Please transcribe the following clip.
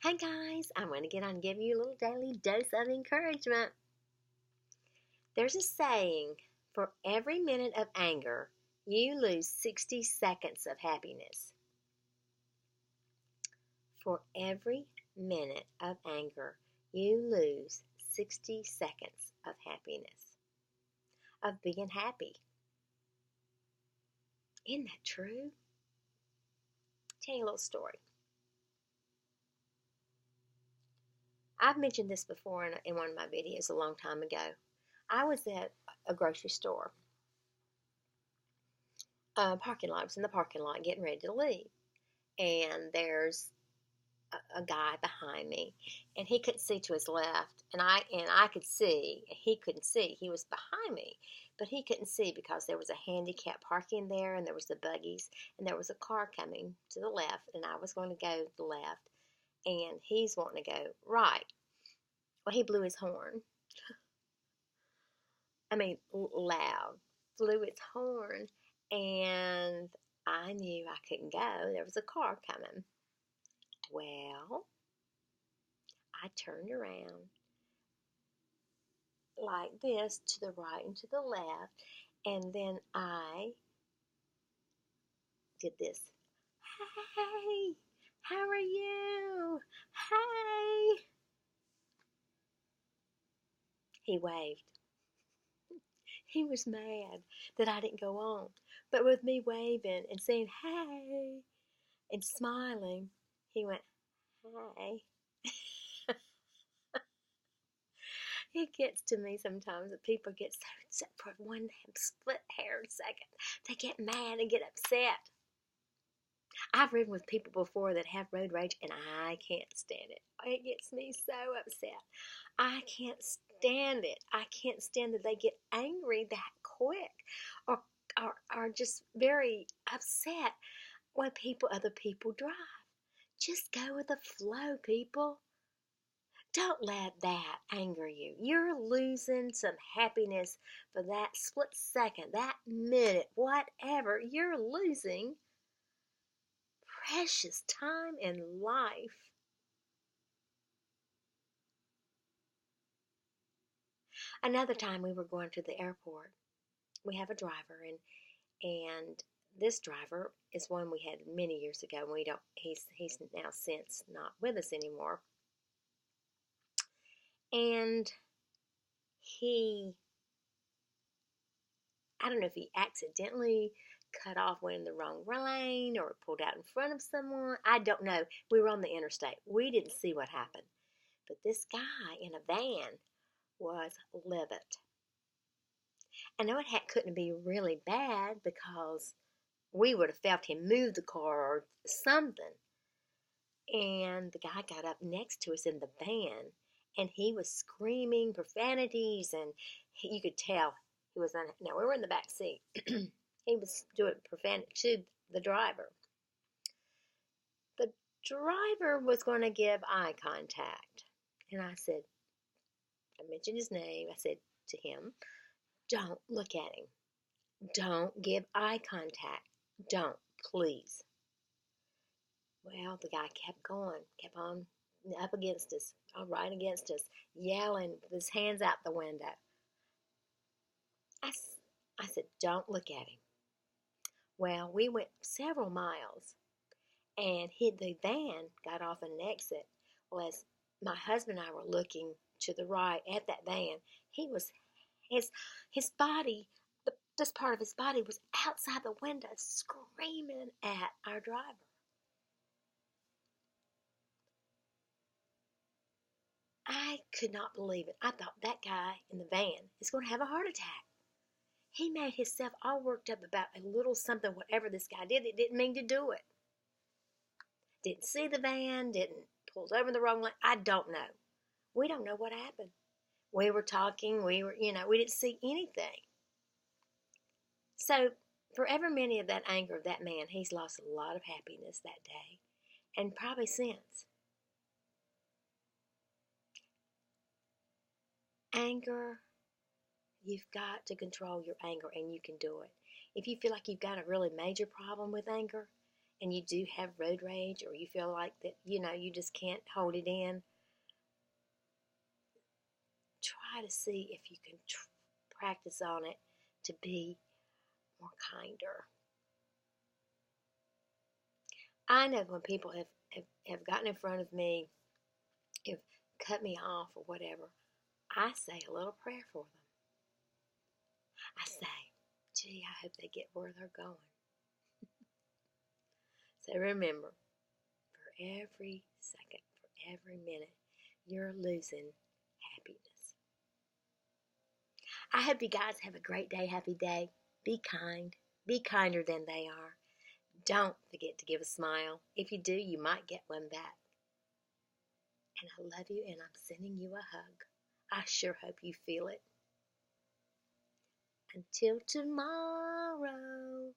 Hey guys, I want to get on and give you a little daily dose of encouragement. There's a saying, for every minute of anger, you lose 60 seconds of happiness. For every minute of anger, you lose 60 seconds of happiness, of being happy. Isn't that true? Tell you a little story. I've mentioned this before in one of my videos a long time ago. I was at a grocery store parking lot. I was in the parking lot getting ready to leave. And there's a guy behind me, and he couldn't see to his left, and I could see. He couldn't see. He was behind me, but he couldn't see because there was a handicap parking there, and there was the buggies, and there was a car coming to the left, and I was going to go to the left, and he's wanting to go right. Well, he blew his horn. I mean, loud. Blew its horn, and I knew I couldn't go. There was a car coming. Well, I turned around like this to the right and to the left, and then I did this. Hey, how are you? Hey. He waved. He was mad that I didn't go on. But with me waving and saying, hey, and smiling, he went, hey. It gets to me sometimes that people get so for one split hair second, they get mad and get upset. I've ridden with people before that have road rage, and I can't stand it. It gets me so upset. I can't stand it. I can't stand that they get angry that quick, or are just very upset when other people drive. Just go with the flow, people. Don't let that anger you. You're losing some happiness for that split second, that minute, whatever. You're losing precious time in life. Another time we were going to the airport. We have a driver, and this driver is one we had many years ago. And we don't. He's now since not with us anymore. And I don't know if he accidentally cut off, went in the wrong lane, or pulled out in front of someone. I don't know. We were on the interstate. We didn't see what happened. But this guy in a van was livid. I know it couldn't be really bad because we would have felt him move the car or something. And the guy got up next to us in the van, and he was screaming profanities, and you could tell he was now we were in the back seat. He was doing profanity to the driver. The driver was going to give eye contact, and I mentioned his name. I said to him, "Don't look at him. Don't give eye contact. Don't, please." Well, the guy kept going, kept on up against us, right against us, yelling with his hands out the window. I said, "Don't look at him." Well, we went several miles, and the van got off an exit. Well, as my husband and I were looking to the right at that van, his body, this part of his body was outside the window screaming at our driver. I could not believe it. I thought that guy in the van is going to have a heart attack. He made himself all worked up about a little something, whatever this guy did. It didn't mean to do it. Didn't see the van, didn't pull over the wrong lane. I don't know. We don't know what happened. We were talking, we didn't see anything. So, for every minute of that anger of that man, he's lost a lot of happiness that day, and probably since. Anger, you've got to control your anger, and you can do it. If you feel like you've got a really major problem with anger, and you do have road rage, or you feel like that, you just can't hold it in, try to see if you can practice on it to be more kinder. I know when people have gotten in front of me, have cut me off or whatever, I say a little prayer for them. I say, gee, I hope they get where they're going. So remember, for every second, for every minute, you're losing happiness. I hope you guys have a great day, happy day. Be kind. Be kinder than they are. Don't forget to give a smile. If you do, you might get one back. And I love you, and I'm sending you a hug. I sure hope you feel it. Until tomorrow.